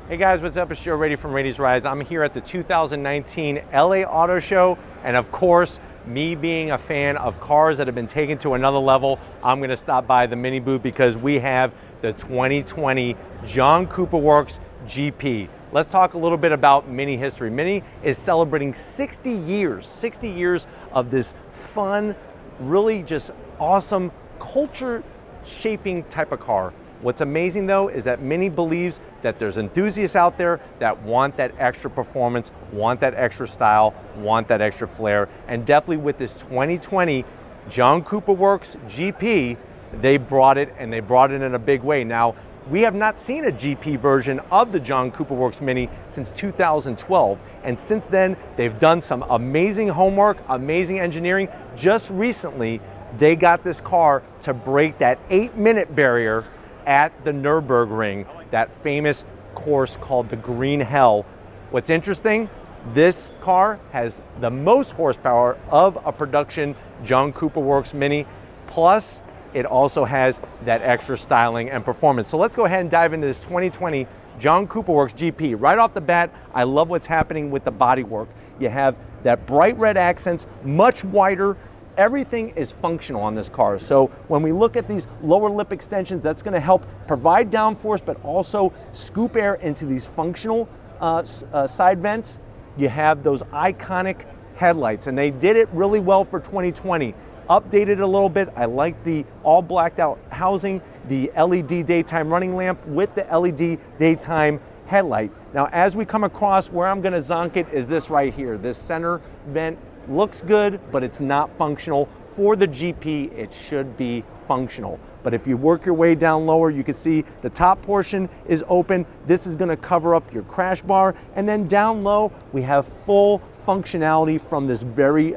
Hey guys, what's up? It's Joe Rady from Rady's Rides. I'm here at the 2019 LA Auto Show, and of course, me being a fan of cars that have been taken to another level, I'm gonna stop by the Mini booth because we have the 2020 John Cooper Works GP. Let's talk a little bit about Mini history. Mini is celebrating 60 years of this fun, really just awesome, culture-shaping type of car. What's amazing though is that Mini believes that there's enthusiasts out there that want that extra performance, want that extra style, want that extra flair, and definitely with this 2020 John Cooper Works GP, they brought it, and they brought it in a big way. Now, we have not seen a GP version of the John Cooper Works Mini since 2012, and since then they've done some amazing homework, amazing engineering. Just recently, they got this car to break that 8-minute barrier at the Nürburgring, that famous course called the Green Hell. What's interesting, this car has the most horsepower of a production John Cooper Works Mini, plus it also has that extra styling and performance. So let's go ahead and dive into this 2020 John Cooper Works GP. Right off the bat, I love what's happening with the bodywork. You have that bright red accents, much wider. Everything is functional on this car. So when we look at these lower lip extensions, that's gonna help provide downforce, but also scoop air into these functional side vents. You have those iconic headlights, and they did it really well for 2020. Updated a little bit. I like the all blacked out housing, the LED daytime running lamp with the LED daytime headlight. Now, as we come across, where I'm gonna zonk it is this right here. This center vent looks good, but it's not functional. For the GP, it should be functional. But if you work your way down lower, you can see the top portion is open. This is gonna cover up your crash bar. And then down low, we have full functionality from this very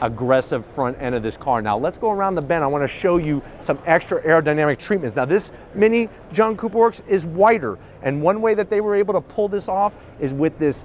aggressive front end of this car. Now let's go around the bend. I wanna show you some extra aerodynamic treatments. Now this Mini John Cooper Works is wider. And one way that they were able to pull this off is with this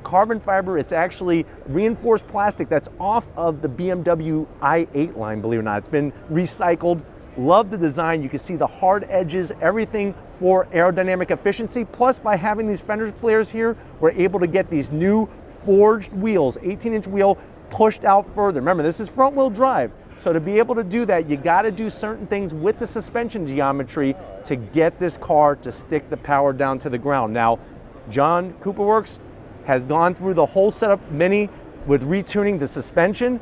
carbon fiber. It's actually reinforced plastic that's off of the BMW i8 line, believe it or not. It's been recycled. Love the design. You can see the hard edges, everything for aerodynamic efficiency. Plus, by having these fender flares here, we're able to get these new forged wheels, 18-inch wheel pushed out further. Remember, this is front wheel drive. So to be able to do that, you gotta do certain things with the suspension geometry to get this car to stick the power down to the ground. Now, John Cooper Works has gone through the whole setup Mini with retuning the suspension,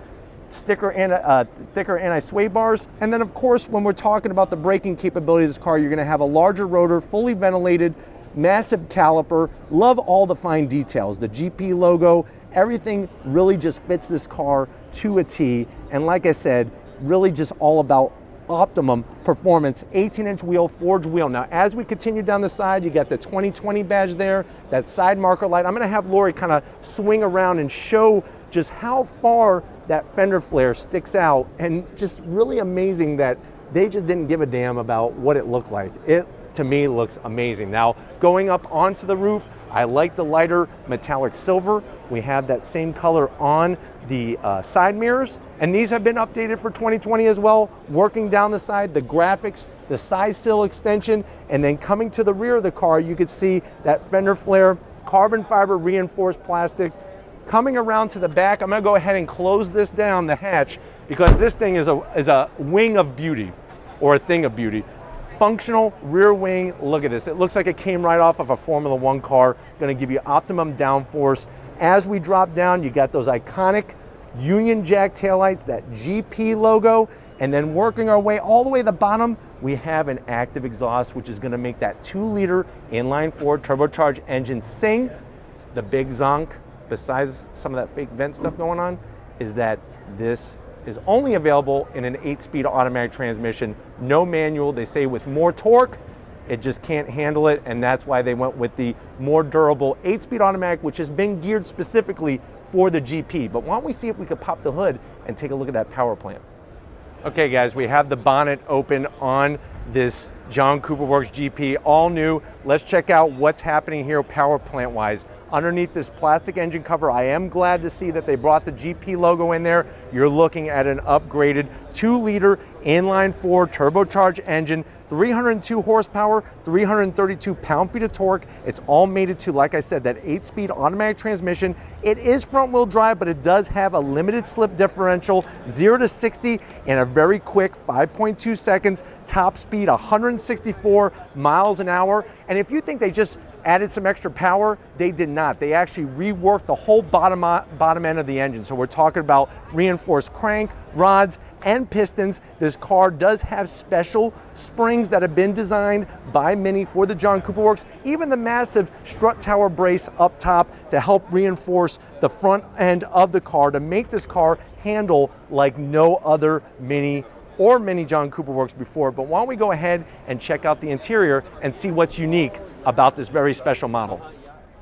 thicker anti-sway bars, and then of course when we're talking about the braking capability of this car, you're gonna have a larger rotor, fully ventilated, massive caliper. Love all the fine details, the GP logo, everything really just fits this car to a T, and like I said, really just all about optimum performance. 18-inch wheel, forged wheel. Now, as we continue down the side, you got the 2020 badge there, that side marker light. I'm gonna have Lori kind of swing around and show just how far that fender flare sticks out, and just really amazing that they just didn't give a damn about what it looked like. It, to me, looks amazing. Now, going up onto the roof, I like the lighter metallic silver. We have that same color on the side mirrors, and these have been updated for 2020 as well. Working down the side, the graphics, the side sill extension, and then coming to the rear of the car, you could see that fender flare, carbon fiber reinforced plastic. Coming around to the back, I'm gonna go ahead and close this down, the hatch, because this thing is a wing of beauty, or a thing of beauty. Functional rear wing, look at this. It looks like it came right off of a Formula One car. Gonna give you optimum downforce. As we drop down, you got those iconic Union Jack taillights, that GP logo, and then working our way all the way to the bottom, we have an active exhaust, which is gonna make that 2-liter inline-4 turbocharged engine sing. The big zonk, besides some of that fake vent stuff going on, is that this is only available in an 8-speed automatic transmission, no manual. They say with more torque, it just can't handle it, and that's why they went with the more durable 8-speed automatic, which has been geared specifically for the GP. But why don't we see if we could pop the hood and take a look at that power plant. Okay guys, we have the bonnet open on this John Cooper Works GP, all new. Let's check out what's happening here power plant wise. Underneath this plastic engine cover, I am glad to see that they brought the GP logo in there. You're looking at an upgraded 2-liter inline-4 turbocharged engine, 302 horsepower, 332 pound-feet of torque. It's all mated to, like I said, that 8-speed automatic transmission. It is front-wheel drive, but it does have a limited slip differential, 0 to 60 in a very quick 5.2 seconds, top speed 164 miles an hour. And if you think they just added some extra power, they did not. They actually reworked the whole bottom end of the engine. So we're talking about reinforced crank, rods, and pistons. This car does have special springs that have been designed by Mini for the John Cooper Works. Even the massive strut tower brace up top to help reinforce the front end of the car to make this car handle like no other Mini or Mini John Cooper Works before. But why don't we go ahead and check out the interior and see what's unique about this very special model.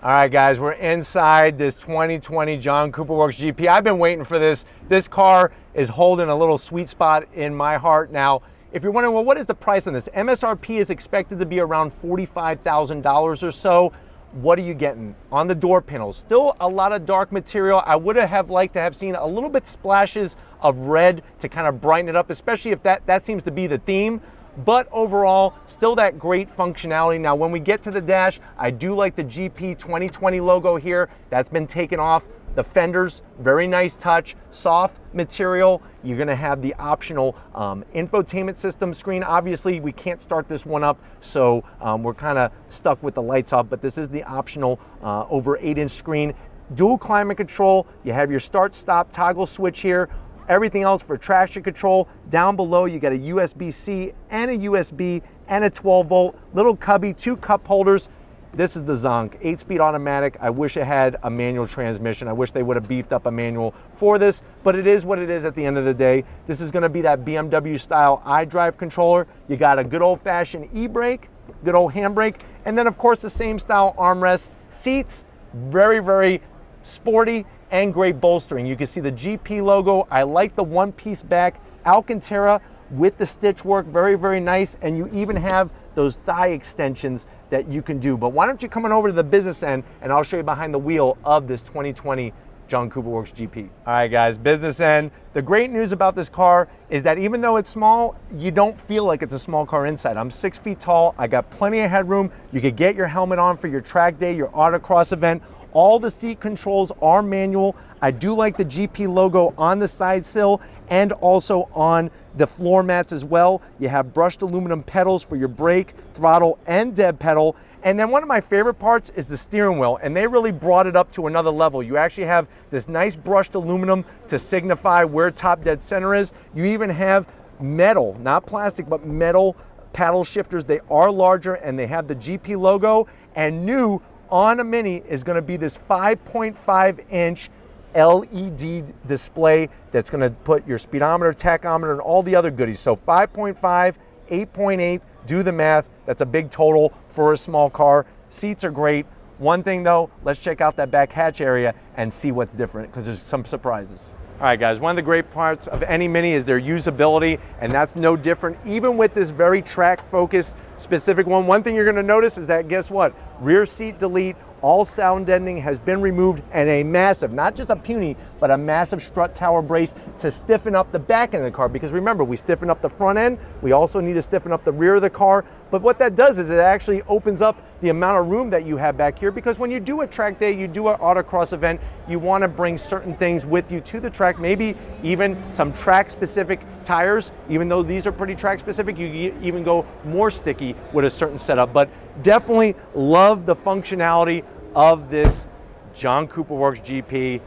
All right, guys, we're inside this 2020 John Cooper Works GP. I've been waiting for this. This car is holding a little sweet spot in my heart. Now, if you're wondering, well, what is the price on this? MSRP is expected to be around $45,000 or so. What are you getting? On the door panels, still a lot of dark material. I would have liked to have seen a little bit splashes of red to kind of brighten it up, especially if that seems to be the theme. But overall, still that great functionality. Now, when we get to the dash, I do like the GP 2020 logo here. That's been taken off. The fenders, very nice touch, soft material. You're gonna have the optional infotainment system screen. Obviously, we can't start this one up, so we're kind of stuck with the lights off, but this is the optional over 8-inch screen. Dual climate control. You have your start-stop toggle switch here. Everything else for traction control. Down below, you got a USB-C and a USB and a 12-volt. Little cubby, 2 cup holders. This is the Zonk, 8-speed automatic. I wish it had a manual transmission. I wish they would have beefed up a manual for this, but it is what it is at the end of the day. This is gonna be that BMW style iDrive controller. You got a good old-fashioned e-brake, good old handbrake, and then of course the same style armrest. Seats, very, very sporty and great bolstering. You can see the GP logo. I like the one-piece back Alcantara with the stitch work, very, very nice. And you even have those thigh extensions that you can do. But why don't you come on over to the business end and I'll show you behind the wheel of this 2020 John Cooper Works GP. All right, guys, business end. The great news about this car is that even though it's small, you don't feel like it's a small car inside. I'm 6 feet tall. I got plenty of headroom. You could get your helmet on for your track day, your autocross event. All the seat controls are manual. I do like the GP logo on the side sill and also on the floor mats as well. You have brushed aluminum pedals for your brake, throttle, and dead pedal. And then one of my favorite parts is the steering wheel, and they really brought it up to another level. You actually have this nice brushed aluminum to signify where top dead center is. You even have metal, not plastic, but metal paddle shifters. They are larger and they have the GP logo, and new on a Mini is gonna be this 5.5-inch LED display that's gonna put your speedometer, tachometer, and all the other goodies. So 5.5, 8.8, do the math. That's a big total for a small car. Seats are great. One thing though, let's check out that back hatch area and see what's different, because there's some surprises. All right, guys, one of the great parts of any Mini is their usability, and that's no different. Even with this very track-focused specific one, one thing you're gonna notice is that, guess what? Rear seat delete, all sound deadening has been removed, and a massive, not just a puny, but a massive strut tower brace to stiffen up the back end of the car. Because remember, we stiffen up the front end, we also need to stiffen up the rear of the car. But what that does is it actually opens up the amount of room that you have back here, because when you do a track day, you do an autocross event, you want to bring certain things with you to the track, maybe even some track specific tires. Even though these are pretty track specific, you even go more sticky with a certain setup. But definitely love the functionality of this John Cooper Works GP.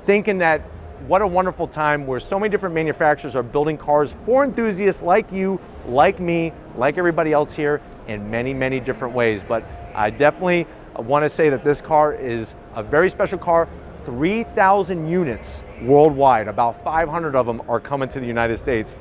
Thinking that what a wonderful time where so many different manufacturers are building cars for enthusiasts like you, like me, like everybody else here, in many, many different ways. But I definitely want to say that this car is a very special car. 3,000 units worldwide, about 500 of them are coming to the United States.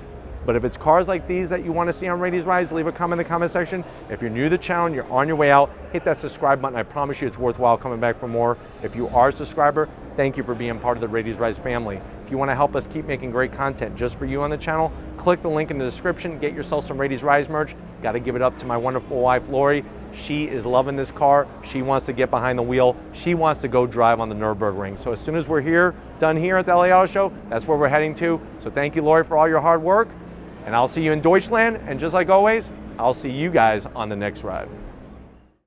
But if it's cars like these that you want to see on Rady's Rides, leave a comment in the comment section. If you're new to the channel and you're on your way out, hit that subscribe button. I promise you it's worthwhile coming back for more. If you are a subscriber, thank you for being part of the Rady's Rides family. If you want to help us keep making great content just for you on the channel, click the link in the description, get yourself some Rady's Rides merch. Got to give it up to my wonderful wife, Lori. She is loving this car. She wants to get behind the wheel. She wants to go drive on the Nürburgring. So as soon as we're done here at the LA Auto Show, that's where we're heading to. So thank you, Lori, for all your hard work. And I'll see you in Deutschland. And just like always, I'll see you guys on the next ride.